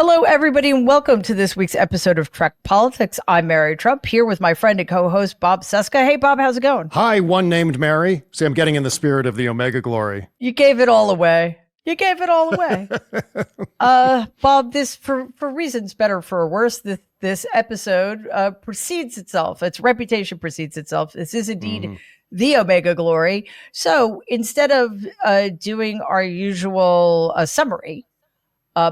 Hello, everybody, and welcome to this week's episode of Trek Politics. I'm Mary Trump, here with my friend and co-host, Bob Cesca. Hey, Bob, how's it going? Hi, one named Mary. See, I'm getting in the spirit of the Omega glory. You gave it all away. Bob, this, for reasons better for worse, this episode precedes itself. Its reputation precedes itself. This is indeed the Omega glory. So instead of doing our usual summary,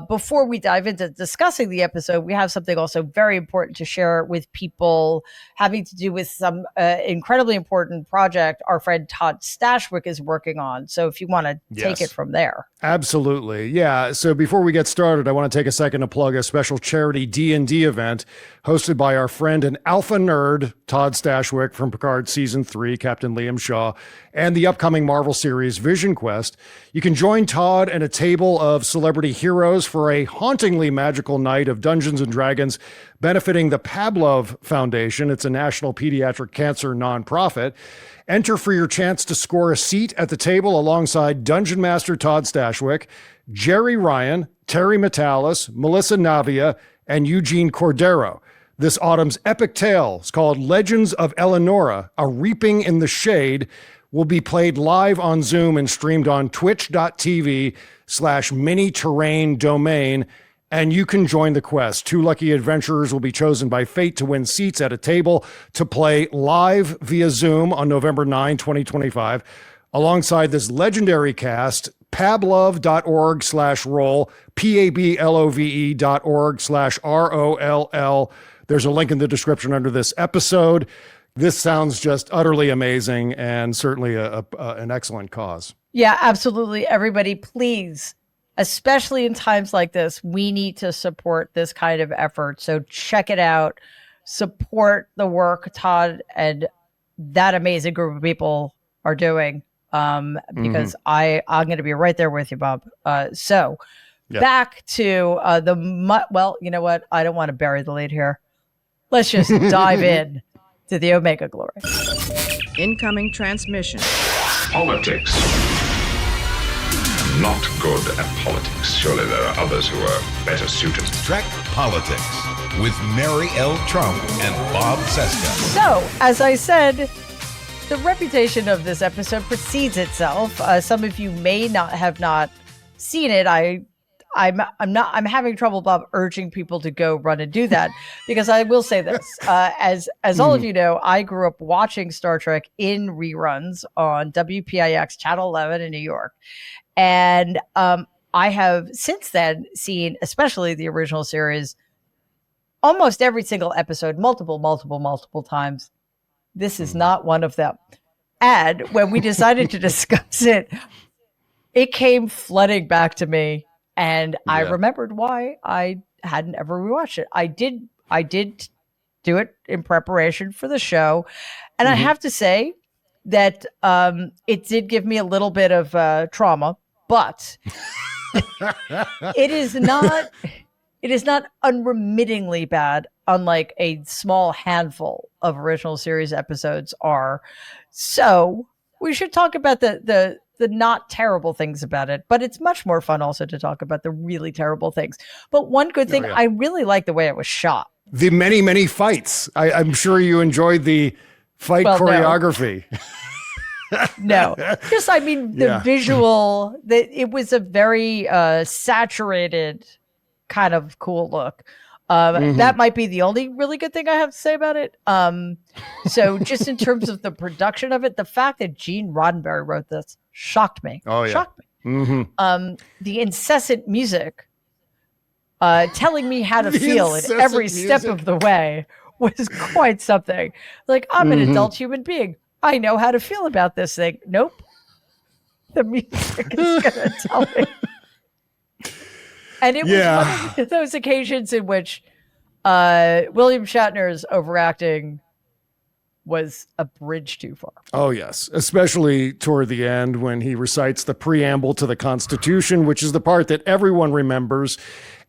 before we dive into discussing the episode, we have something also very important to share with people having to do with some incredibly important project our friend Todd Stashwick is working on. So if you want to take it from there. Absolutely. Yeah. So before we get started, I want to take a second to plug a special charity D&D event hosted by our friend and alpha nerd, Todd Stashwick from Picard Season 3, Captain Liam Shaw, and the upcoming Marvel series Vision Quest. You can join Todd and a table of celebrity heroes for a hauntingly magical night of Dungeons & Dragons benefiting the Pavlov Foundation. It's a national pediatric cancer nonprofit. Enter for your chance to score a seat at the table alongside Dungeon Master Todd Stashwick, Jerry Ryan, Terry Metalis, Melissa Navia, and Eugene Cordero. This autumn's epic tale is called Legends of Eleonora, A Reaping in the Shade, will be played live on Zoom and streamed on twitch.tv/mini-terrain domain. And you can join the quest. 2 lucky adventurers will be chosen by fate to win seats at a table to play live via Zoom on November 9, 2025. Alongside this legendary cast, pablove.org/roll, pablove.org/ROLL. There's a link in the description under this episode. This sounds just utterly amazing and certainly an excellent cause. Yeah, absolutely. Everybody, please, especially in times like this, we need to support this kind of effort. So check it out. Support the work Todd and that amazing group of people are doing. Because I'm going to be right there with you, Bob. Back to well, you know what? I don't want to bury the lead here. Let's just dive in to the Omega glory. Incoming transmission. Politics. Not good at politics. Surely there are others who are better suited. Trek Politics with Mary L. Trump and Bob Cesca. So, as I said, the reputation of this episode precedes itself. Some of you may not have seen it. I'm having trouble, Bob, urging people to go run and do that because I will say this, as all of you know, I grew up watching Star Trek in reruns on WPIX Channel 11 in New York. And I have since then seen, especially the original series, almost every single episode, multiple times. This is not one of them. And when we decided to discuss it, it came flooding back to me. And I remembered why I hadn't ever rewatched it. I did do it in preparation for the show. And I have to say that it did give me a little bit of trauma, but it is not unremittingly bad, unlike a small handful of original series episodes are. So we should talk about the not terrible things about it, but it's much more fun also to talk about the really terrible things. But one good thing, I really like the way it was shot. The many fights. I'm sure you enjoyed the fight choreography. No, just, I mean, the visual, it was a very saturated kind of cool look. That might be the only really good thing I have to say about it. So just in terms of the production of it, the fact that Gene Roddenberry wrote this shocked me. Shocked me. The incessant music telling me how to feel at every step of the way was quite something. Like, I'm an adult human being. I know how to feel about this thing. Nope. The music is going to tell me. And it was one of those occasions in which William Shatner's overacting was a bridge too far. Oh, yes. Especially toward the end when he recites the preamble to the Constitution, which is the part that everyone remembers.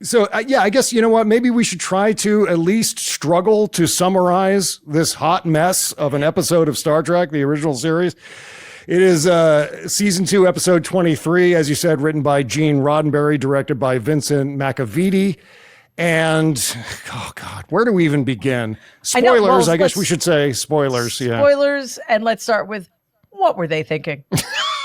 So, I guess, you know what? Maybe we should try to at least struggle to summarize this hot mess of an episode of Star Trek, the original series. It is season 2, episode 23, as you said, written by Gene Roddenberry, directed by Vincent McAveety. And, oh God, where do we even begin? I know, well, Spoilers, I guess let's- we should say spoilers. Yeah. Spoilers, and let's start with what were they thinking?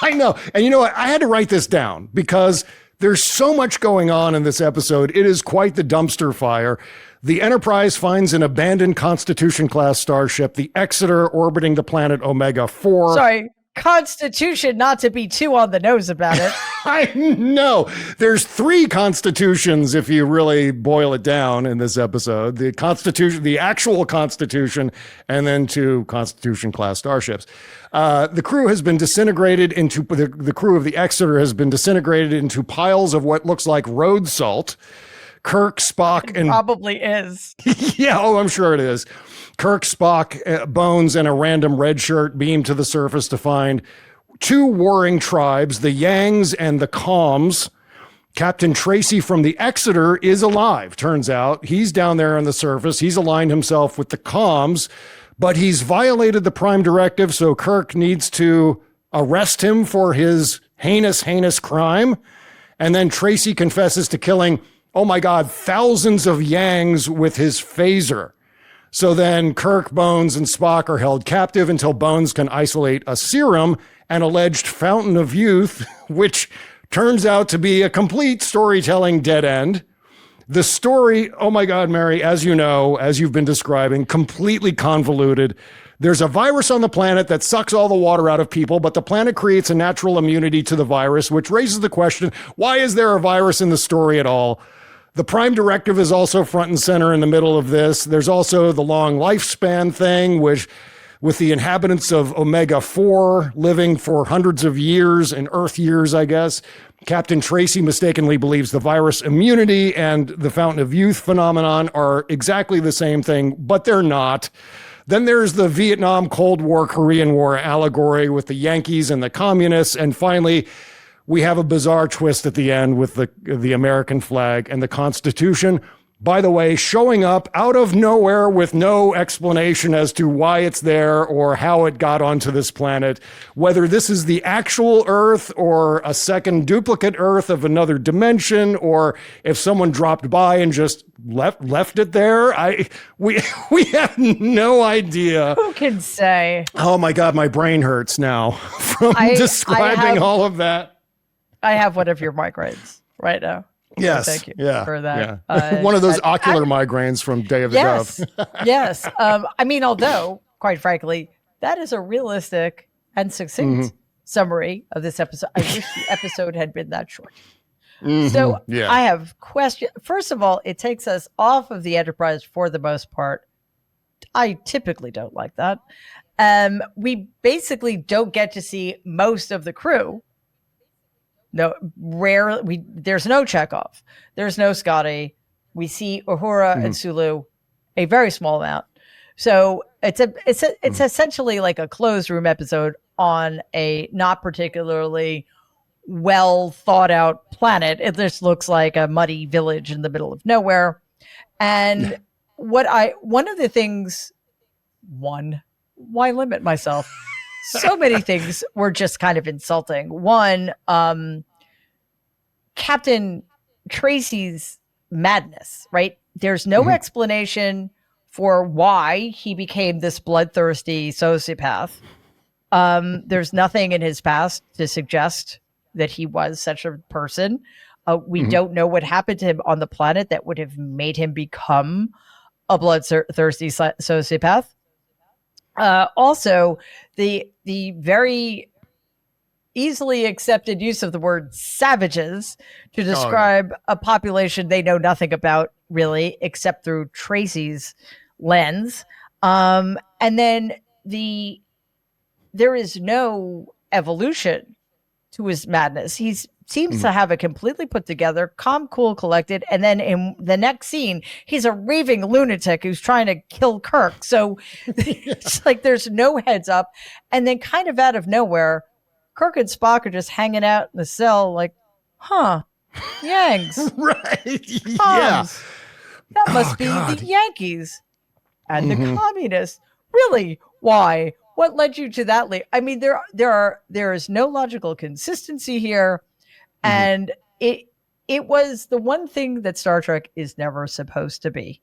I know. And you know what? I had to write this down because there's so much going on in this episode. It is quite the dumpster fire. The Enterprise finds an abandoned Constitution-class starship, the Exeter, orbiting the planet Omega 4. Sorry, Constitution, not to be too on the nose about it. I know. There's 3 constitutions if you really boil it down in this episode. The Constitution, the actual Constitution, and then 2 Constitution-class starships. The crew has been disintegrated into, the crew of the Exeter has been disintegrated into piles of what looks like road salt. Kirk, Spock, and Probably is. yeah, oh, I'm sure it is. Kirk, Spock, Bones, and a random red shirt beam to the surface to find 2 warring tribes, the Yangs and the Coms. Captain Tracy from the Exeter is alive, turns out. He's down there on the surface. He's aligned himself with the Coms, but he's violated the Prime Directive, so Kirk needs to arrest him for his heinous, heinous crime. And then Tracy confesses to killing, oh my God, thousands of Yangs with his phaser. So then Kirk, Bones, and Spock are held captive until Bones can isolate a serum, an alleged fountain of youth, which turns out to be a complete storytelling dead end. The story, oh my God, Mary, as you know, as you've been describing, completely convoluted. There's a virus on the planet that sucks all the water out of people, but the planet creates a natural immunity to the virus, which raises the question, why is there a virus in the story at all? The Prime Directive is also front and center in the middle of this. There's also the long lifespan thing, which with the inhabitants of Omega 4 living for hundreds of years and Earth years, I guess. Captain Tracy mistakenly believes the virus immunity and the Fountain of Youth phenomenon are exactly the same thing, but they're not. Then there's the Vietnam, Cold War, Korean War allegory with the Yankees and the communists. And finally, we have a bizarre twist at the end with the American flag and the Constitution, by the way, showing up out of nowhere with no explanation as to why it's there or how it got onto this planet, whether this is the actual Earth or a second duplicate Earth of another dimension, or if someone dropped by and just left it there. We have no idea. Who can say? Oh my God, my brain hurts now from describing all of that. I have one of your migraines right now. Yes. So thank you for that. Yeah. One of those ocular migraines from Day of the Yes. Dove. Yes. I mean, although, quite frankly, that is a realistic and succinct summary of this episode. I wish the episode had been that short. So I have questions. First of all, it takes us off of the Enterprise for the most part. I typically don't like that. We basically don't get to see most of the crew. No, rarely. There's no Chekhov. There's no Scotty. We see Uhura and Sulu a very small amount. So it's essentially like a closed room episode on a not particularly well thought out planet. It just looks like a muddy village in the middle of nowhere. And why limit myself? So many things were just kind of insulting. One, Captain Tracy's madness, right? There's no explanation for why he became this bloodthirsty sociopath. There's nothing in his past to suggest that he was such a person. We don't know what happened to him on the planet that would have made him become a bloodthirsty sociopath. Also, the very easily accepted use of the word savages to describe a population they know nothing about, really, except through Tracy's lens. And then there is no evolution to his madness. He seems to have it completely put together, calm, cool, collected. And then in the next scene, he's a raving lunatic who's trying to kill Kirk. So it's like there's no heads up. And then kind of out of nowhere, Kirk and Spock are just hanging out in the cell like, Yanks. Right. Coms. That must be the Yankees and the communists. Really? Why? What led you to that? I mean, there is no logical consistency here. And it it was the one thing that Star Trek is never supposed to be.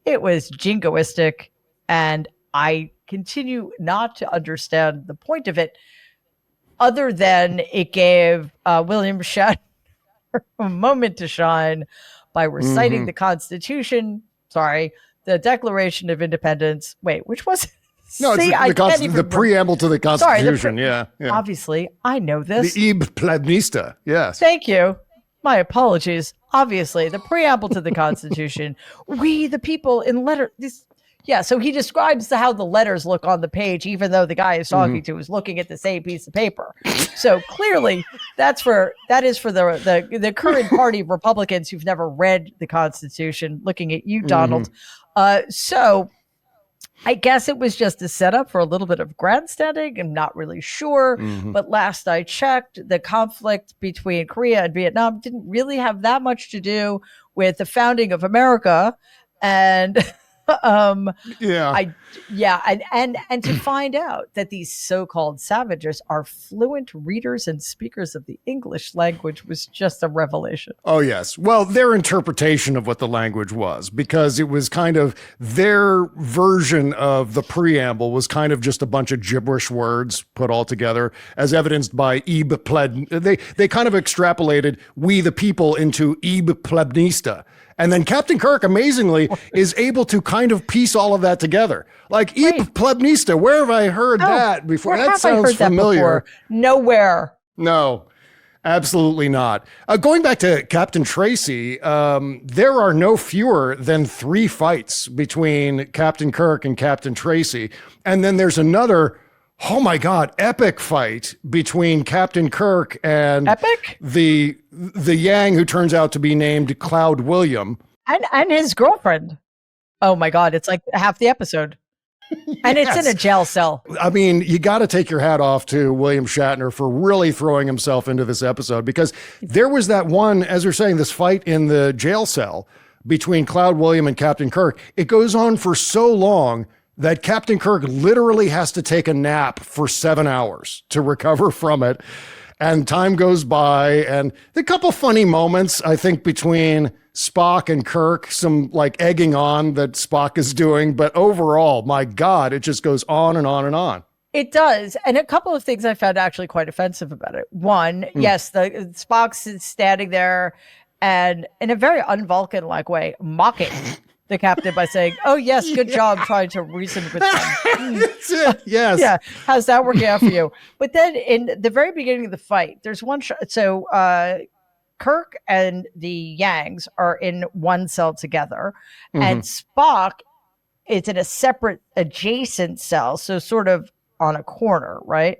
It was jingoistic, and I continue not to understand the point of it, other than it gave William Shatner a moment to shine by reciting the Constitution. Sorry, the Declaration of Independence. Wait, which was it? No, See, it's the preamble to the Constitution. Yeah. Obviously, I know this. The Ib Plebnista. Yes. Thank you. My apologies. Obviously, the preamble to the Constitution. We, the people, in letter. Yeah, so he describes how the letters look on the page, even though the guy he's talking to is looking at the same piece of paper. So clearly, that is for the current party of Republicans who've never read the Constitution. Looking at you, Donald. So I guess it was just a setup for a little bit of grandstanding. I'm not really sure. But last I checked, the conflict between Korea and Vietnam didn't really have that much to do with the founding of America. And and to find out that these so-called savages are fluent readers and speakers of the English language was just a revelation. Oh, yes. Well, their interpretation of what the language was, because it was kind of their version of the preamble was kind of just a bunch of gibberish words put all together, as evidenced by Ib Pleb. They kind of extrapolated "we the people" into Ib Plebnista. And then Captain Kirk, amazingly, is able to kind of piece all of that together. Like, Ib Plebnista, where have I heard that before? That sounds familiar. Nowhere. No, absolutely not. Going back to Captain Tracy, there are no fewer than 3 fights between Captain Kirk and Captain Tracy. And then there's another, oh my God, epic fight between Captain Kirk and the Yang who turns out to be named Cloud William. And his girlfriend. Oh my God, it's like half the episode. And it's in a jail cell. I mean, you got to take your hat off to William Shatner for really throwing himself into this episode, because there was that one, as you're saying, this fight in the jail cell between Cloud William and Captain Kirk. It goes on for so long that Captain Kirk literally has to take a nap for 7 hours to recover from it. And time goes by, and a couple funny moments, I think, between Spock and Kirk, some like egging on that Spock is doing. But overall, my God, it just goes on and on and on. It does. And a couple of things I found actually quite offensive about it. One, yes, the Spock's standing there and in a very un-Vulcan-like way, mocking the captain by saying, "Oh yes, good job trying to reason with them." That's it. Yes. Yeah. How's that working out for you? But then in the very beginning of the fight, there's one shot. So Kirk and the Yangs are in one cell together, and Spock is in a separate adjacent cell, so sort of on a corner, right?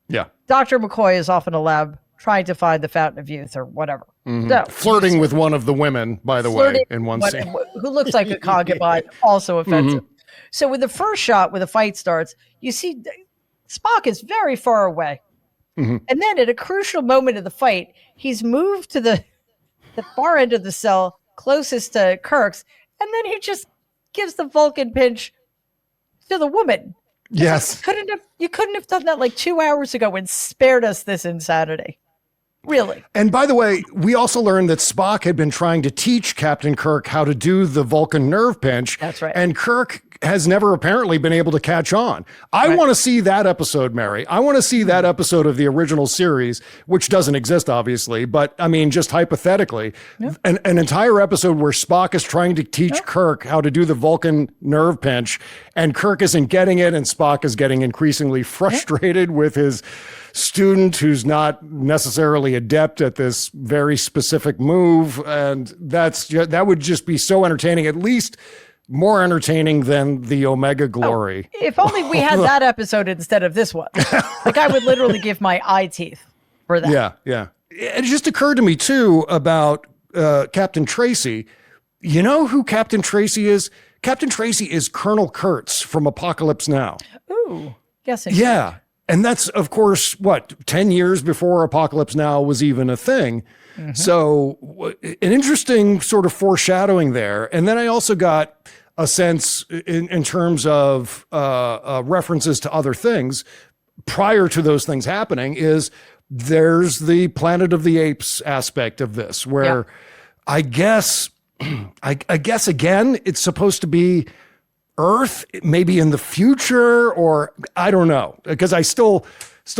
Yeah. Dr. McCoy is off in a lab trying to find the fountain of youth or whatever. So, flirting with one of the women, by the way, in one scene. Who looks like a concubine, also offensive. So with the first shot, where the fight starts, you see Spock is very far away. And then at a crucial moment of the fight, he's moved to the far end of the cell closest to Kirk's, and then he just gives the Vulcan pinch to the woman. Yes. You couldn't have done that like 2 hours ago and spared us this insanity. Really. And by the way, we also learned that Spock had been trying to teach Captain Kirk how to do the Vulcan nerve pinch. That's right. And Kirk has never apparently been able to catch on. I want to see that episode, Mary. I want to see that episode of the original series, which doesn't exist, obviously, but I mean, just hypothetically, an entire episode where Spock is trying to teach Kirk how to do the Vulcan nerve pinch, and Kirk isn't getting it, and Spock is getting increasingly frustrated with his student who's not necessarily adept at this very specific move. And that would just be so entertaining, at least more entertaining than the Omega Glory. Oh, if only we had that episode instead of this one. Like, I would literally give my eye teeth for that. Yeah. It just occurred to me too about Captain Tracy. You know who Captain Tracy is? Captain Tracy is Colonel Kurtz from Apocalypse Now. Ooh, guessing. Yeah. And that's, of course, 10 years before Apocalypse Now was even a thing. So an interesting sort of foreshadowing there. And then I also got a sense in terms of references to other things prior to those things happening is there's the Planet of the Apes aspect of this, where I guess again, it's supposed to be Earth, maybe in the future, or I don't know, because I still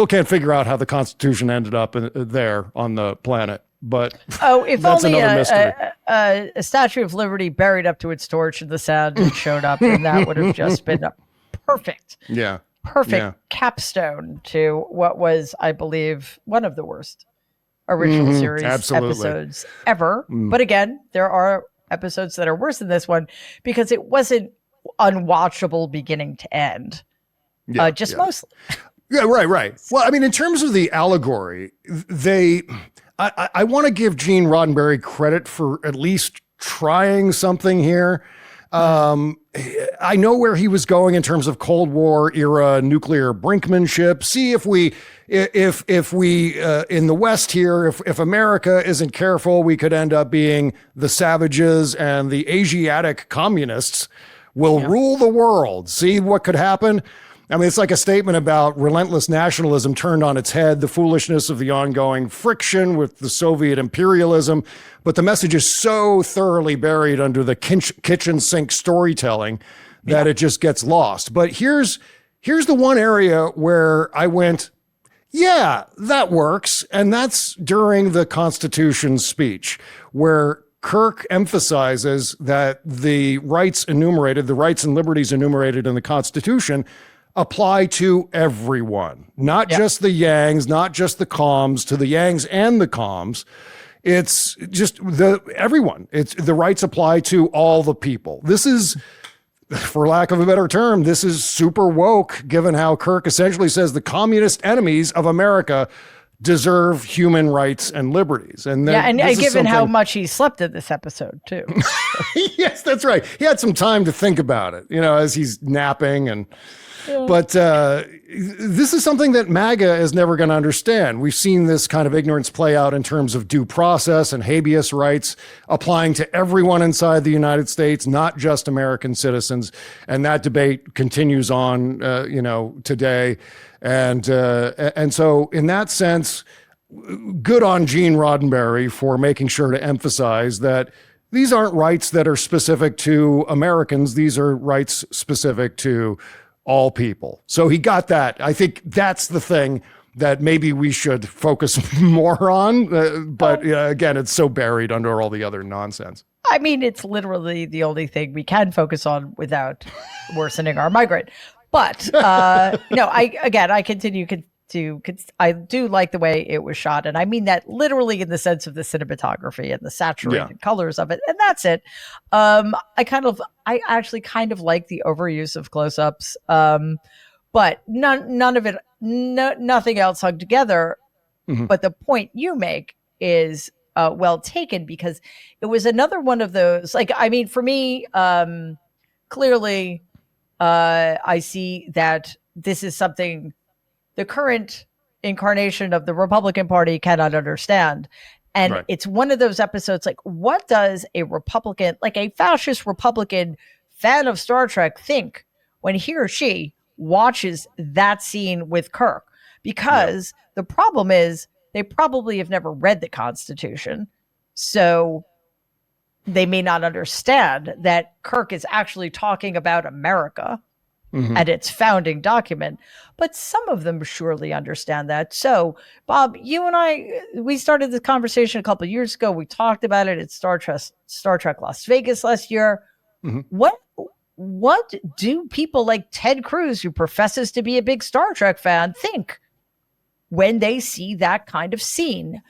can't figure out how the Constitution ended up there on the planet. But if that's only another mystery. a Statue of Liberty buried up to its torch in the sand had showed up, and that would have just been a perfect capstone to what was, I believe, one of the worst original series episodes ever. But again, there are episodes that are worse than this one because it wasn't unwatchable beginning to end. Mostly. Yeah, right. Well, I mean, in terms of the allegory, I want to give Gene Roddenberry credit for at least trying something here. I know where he was going in terms of Cold War era nuclear brinkmanship. See if we in the West here, if America isn't careful, we could end up being the savages, and the Asiatic communists will rule the world. See what could happen? I mean, it's like a statement about relentless nationalism turned on its head, the foolishness of the ongoing friction with the Soviet imperialism. But the message is so thoroughly buried under the kitchen sink storytelling that it just gets lost. But here's the one area where I went, yeah, that works. And that's during the Constitution speech, where Kirk emphasizes that the rights and liberties enumerated in the Constitution apply to everyone, not just the Yangs, not just the Coms, to the Yangs and the Coms. It's just everyone. It's the rights apply to all the people. This is, for lack of a better term, this is super woke, given how Kirk essentially says the communist enemies of America deserve human rights and liberties. And given how much he slept in this episode too. Yes, that's right. He had some time to think about it, as he's napping and. But this is something that MAGA is never going to understand. We've seen this kind of ignorance play out in terms of due process and habeas rights applying to everyone inside the United States, not just American citizens. And that debate continues on, today. And so in that sense, good on Gene Roddenberry for making sure to emphasize that these aren't rights that are specific to Americans. These are rights specific to all people. So he got that. I think that's the thing that maybe we should focus more on. But again, it's so buried under all the other nonsense. I mean, it's literally the only thing we can focus on without worsening our migraine. But I continue to, I do like the way it was shot. And I mean that literally in the sense of the cinematography and the saturated colors of it. And that's it. I actually kind of like the overuse of close-ups. But none of it, nothing else hung together. Mm-hmm. But the point you make is well taken, because it was another one of those, for me, clearly, I see that this is something the current incarnation of the Republican Party cannot understand. And it's one of those episodes, what does a Republican, a fascist Republican fan of Star Trek think when he or she watches that scene with Kirk? Because the problem is they probably have never read the Constitution. So they may not understand that Kirk is actually talking about America. Mm-hmm. And its founding document, but some of them surely understand that. So, Bob, you and we started this conversation a couple of years ago. We talked about it at Star Trek Las Vegas last year. Mm-hmm. What do people like Ted Cruz, who professes to be a big Star Trek fan, think when they see that kind of scene?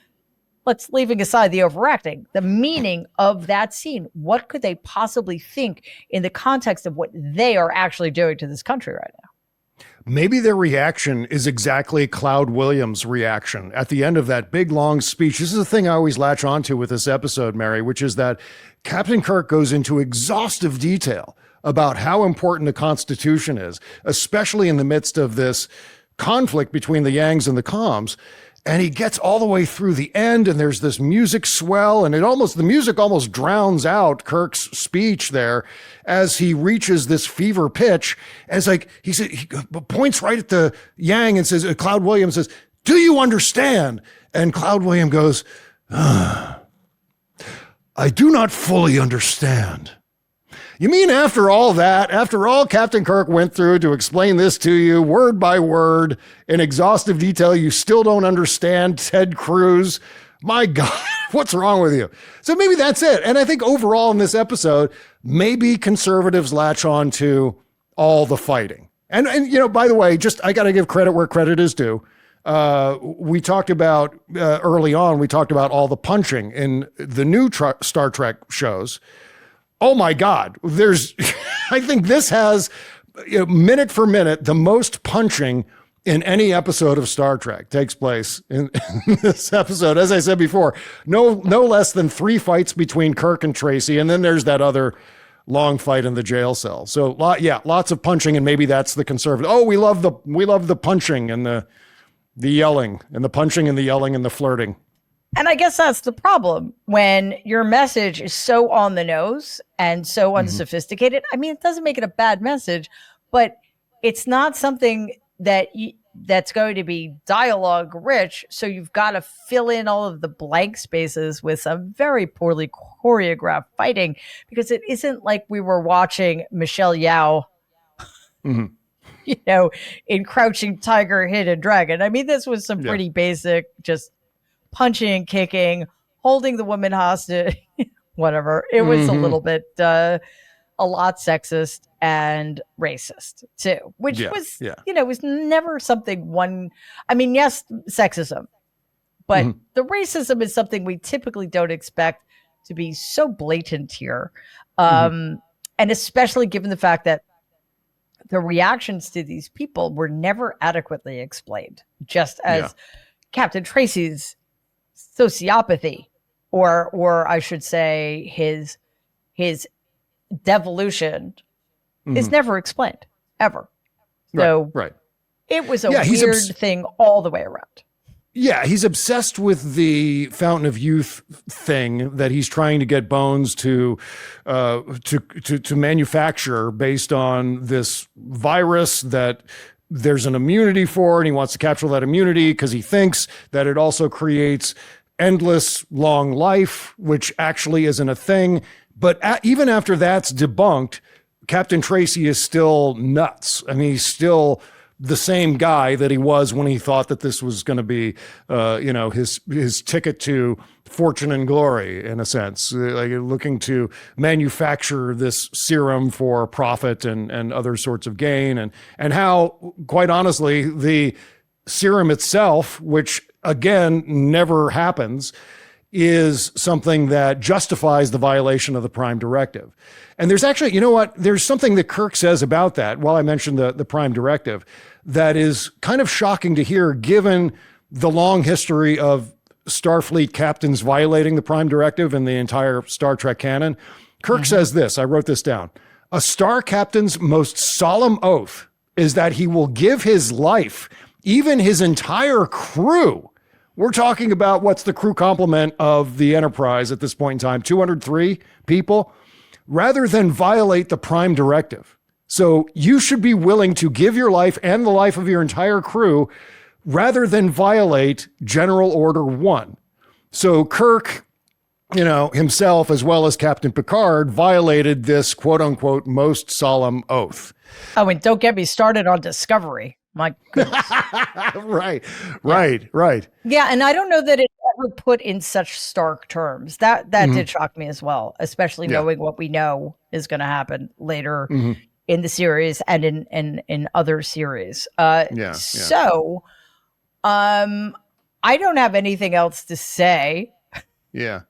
Let's leaving aside the overacting, the meaning of that scene. What could they possibly think in the context of what they are actually doing to this country right now? Maybe their reaction is exactly Cloud Williams' reaction at the end of that big, long speech. This is the thing I always latch onto with this episode, Mary, which is that Captain Kirk goes into exhaustive detail about how important the Constitution is, especially in the midst of this conflict between the Yangs and the Coms. And he gets all the way through the end, and there's this music swell, and the music almost drowns out Kirk's speech there as he reaches this fever pitch. And it's he points right at the Yang and says, Cloud Williams says, Do you understand? And Cloud William goes, I do not fully understand. You mean after all that, after all Captain Kirk went through to explain this to you word by word in exhaustive detail, you still don't understand Ted Cruz? My God, what's wrong with you? So maybe that's it. And I think overall in this episode, maybe conservatives latch on to all the fighting. And you know, by the way, just I got to give credit where credit is due. We talked about early on, we talked about all the punching in the new Star Trek shows. Oh my God, I think this has, minute for minute, the most punching in any episode of Star Trek takes place in this episode. As I said before, no less than 3 fights between Kirk and Tracy. And then there's that other long fight in the jail cell. So lots of punching. And maybe that's the conservative. Oh, we love the punching and the yelling and the punching and the yelling and the flirting. And I guess that's the problem when your message is so on the nose and so unsophisticated. I mean, it doesn't make it a bad message, but it's not something that's going to be dialogue rich. So you've got to fill in all of the blank spaces with some very poorly choreographed fighting, because it isn't like we were watching Michelle Yeoh, in Crouching Tiger, Hidden Dragon. I mean, this was some pretty basic, just punching, kicking, holding the woman hostage, whatever. It was a little bit, a lot sexist and racist too, which was, was never something yes, sexism, but the racism is something we typically don't expect to be so blatant here. And especially given the fact that the reactions to these people were never adequately explained, just as Captain Tracy's sociopathy, or I should say his devolution is never explained ever. So it was a weird thing all the way around. Yeah, he's obsessed with the Fountain of Youth thing that he's trying to get Bones to manufacture based on this virus that there's an immunity for, and he wants to capture that immunity because he thinks that it also creates endless long life, which actually isn't a thing. But even after that's debunked, Captain Tracy is still nuts. I mean, he's still the same guy that he was when he thought that this was going to be, his ticket to fortune and glory, in a sense, like looking to manufacture this serum for profit and other sorts of gain. And how, quite honestly, the serum itself, which again, never happens, is something that justifies the violation of the Prime Directive. And there's actually, there's something that Kirk says about that, while I mentioned the Prime Directive, that is kind of shocking to hear, given the long history of Starfleet captains violating the Prime Directive in the entire Star Trek canon. Kirk says this, I wrote this down: a star captain's most solemn oath is that he will give his life, even his entire crew. We're talking about what's the crew complement of the Enterprise at this point in time, 203 people, rather than violate the Prime Directive. So you should be willing to give your life and the life of your entire crew rather than violate General Order 1. So Kirk, himself, as well as Captain Picard, violated this quote unquote most solemn oath. Oh, and don't get me started on Discovery. My goodness. Right. Yeah, and I don't know that it ever put in such stark terms. That did shock me as well, especially knowing what we know is going to happen later in the series and in other series. So, I don't have anything else to say.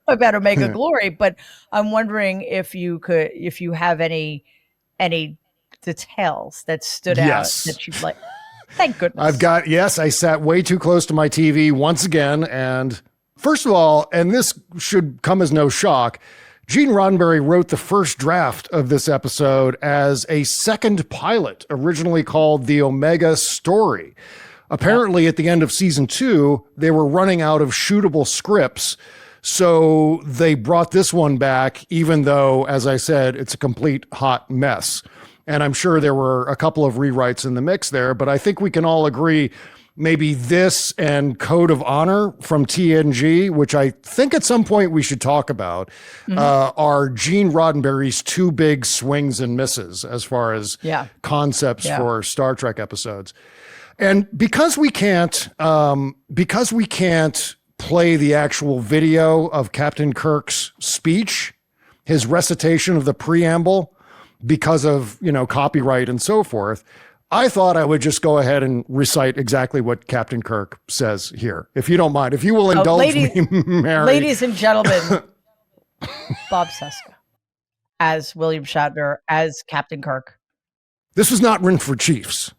About Omega Glory, but I'm wondering if you have any details that stood out that you'd like. Thank goodness. I sat way too close to my TV once again. And first of all, and this should come as no shock, Gene Roddenberry wrote the first draft of this episode as a second pilot, originally called The Omega Story. Apparently, at the end of season 2, they were running out of shootable scripts. So they brought this one back, even though, as I said, it's a complete hot mess. And I'm sure there were a couple of rewrites in the mix there, but I think we can all agree maybe this and Code of Honor from TNG, which I think at some point we should talk about, are Gene Roddenberry's two big swings and misses as far as concepts for Star Trek episodes. And because we can't play the actual video of Captain Kirk's speech, his recitation of the preamble, because of, copyright and so forth, I thought I would just go ahead and recite exactly what Captain Kirk says here. If you don't mind, if you will indulge me, Mary. Ladies and gentlemen, Bob Cesca as William Shatner as Captain Kirk. This was not written for chiefs.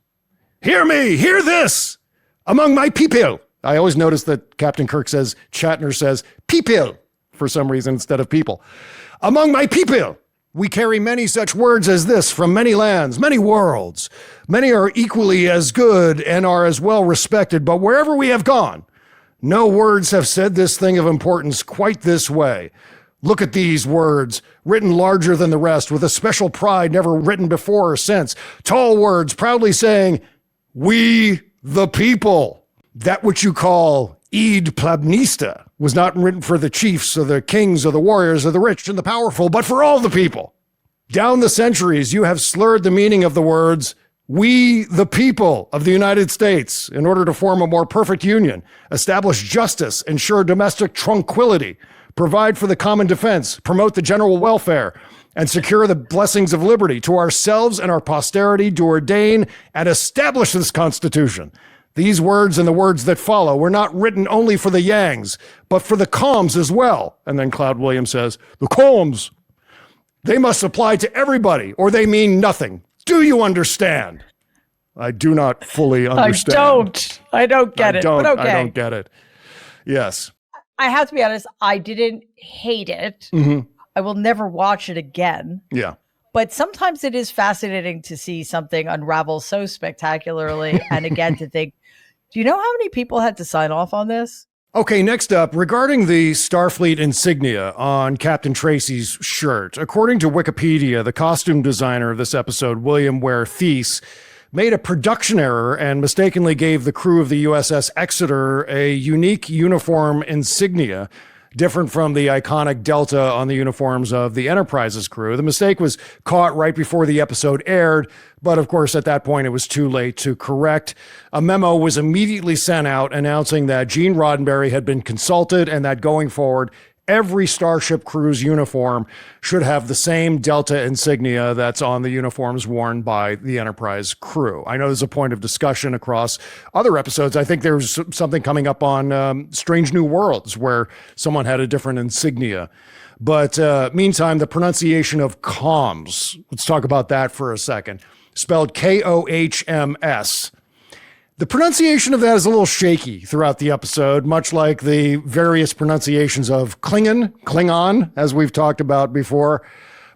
Hear me, hear this, among my people. I always notice that Captain Kirk says, Shatner says, people, for some reason instead of people. Among my people, we carry many such words as this from many lands, many worlds. Many are equally as good and are as well respected, but wherever we have gone, no words have said this thing of importance quite this way. Look at these words, written larger than the rest, with a special pride never written before or since. Tall words proudly saying, we the people. That which you call Id Plabnista was not written for the chiefs or the kings or the warriors or the rich and the powerful, but for all the people. Down the centuries, you have slurred the meaning of the words, we the people of the United States, in order to form a more perfect union, establish justice, ensure domestic tranquility, provide for the common defense, promote the general welfare, and secure the blessings of liberty to ourselves and our posterity to ordain and establish this Constitution. These words and the words that follow were not written only for the Yangs, but for the Coms as well. And then Cloud Williams says, the Coms, they must apply to everybody or they mean nothing. Do you understand? I do not fully understand. I don't get it. But okay. I don't get it. Yes. I have to be honest, I didn't hate it. Mm-hmm. I will never watch it again. Yeah. But sometimes it is fascinating to see something unravel so spectacularly. And again, to think, do you know how many people had to sign off on this? Okay, next up, regarding the Starfleet insignia on Captain Tracy's shirt. According to Wikipedia, the costume designer of this episode, William Ware Thies, made a production error and mistakenly gave the crew of the USS Exeter a unique uniform insignia, different from the iconic Delta on the uniforms of the Enterprise's crew. The mistake was caught right before the episode aired, but of course at that point it was too late to correct. A memo was immediately sent out announcing that Gene Roddenberry had been consulted and that going forward, every Starship crew's uniform should have the same Delta insignia that's on the uniforms worn by the Enterprise crew. I know there's a point of discussion across other episodes. I think there's something coming up on Strange New Worlds where someone had a different insignia. But meantime, the pronunciation of comms, let's talk about that for a second, spelled Kohms. The pronunciation of that is a little shaky throughout the episode, much like the various pronunciations of Klingon, as we've talked about before.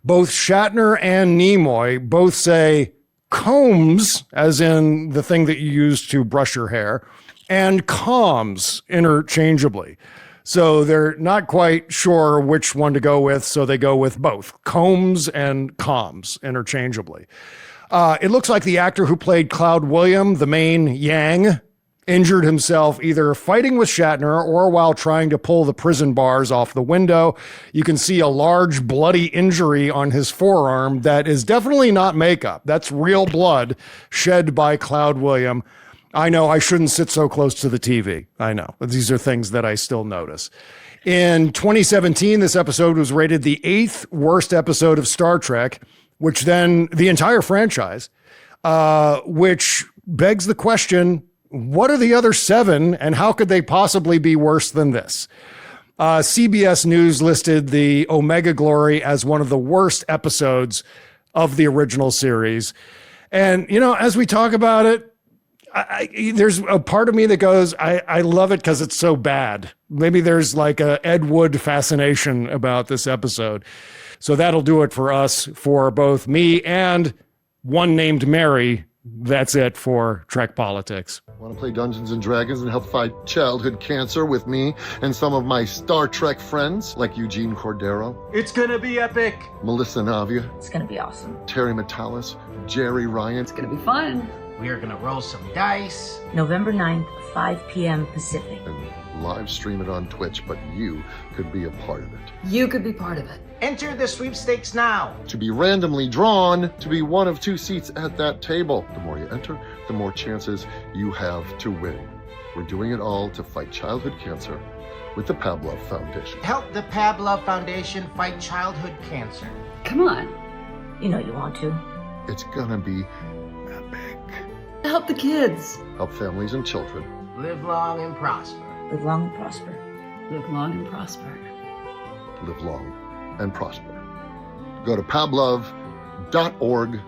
Both Shatner and Nimoy both say combs, as in the thing that you use to brush your hair, and comms interchangeably. So they're not quite sure which one to go with, so they go with both combs and comms interchangeably. It looks like the actor who played Cloud William, the main Yang, injured himself either fighting with Shatner or while trying to pull the prison bars off the window. You can see a large bloody injury on his forearm that is definitely not makeup. That's real blood shed by Cloud William. I know I shouldn't sit so close to the TV. I know, but these are things that I still notice. In 2017, this episode was rated the 8th worst episode of Star Trek, which then the entire franchise, which begs the question, what are the other 7 and how could they possibly be worse than this? CBS News listed the Omega Glory as one of the worst episodes of the original series. And, you know, as we talk about it, there's a part of me that goes, I love it because it's so bad. Maybe there's like a Ed Wood fascination about this episode. So that'll do it for us, for both me and one named Mary. That's it for Trek Politics. Want to play Dungeons and Dragons and help fight childhood cancer with me and some of my Star Trek friends, like Eugene Cordero? It's gonna be epic. Melissa Navia. It's gonna be awesome. Terry Metalis. Jerry Ryan. It's gonna be fun. We are gonna roll some dice. November 9th, 5 p.m. Pacific. And live stream it on Twitch, but you could be a part of it. You could be part of it. Enter the sweepstakes now. To be randomly drawn to be one of 2 seats at that table. The more you enter, the more chances you have to win. We're doing it all to fight childhood cancer with the Pavlov Foundation. Help the Pavlov Foundation fight childhood cancer. Come on. You know you want to. It's gonna be epic. Help the kids. Help families and children. Live long and prosper. Live long and prosper. Live long and prosper. Live long and prosper. Go to pavlov.org/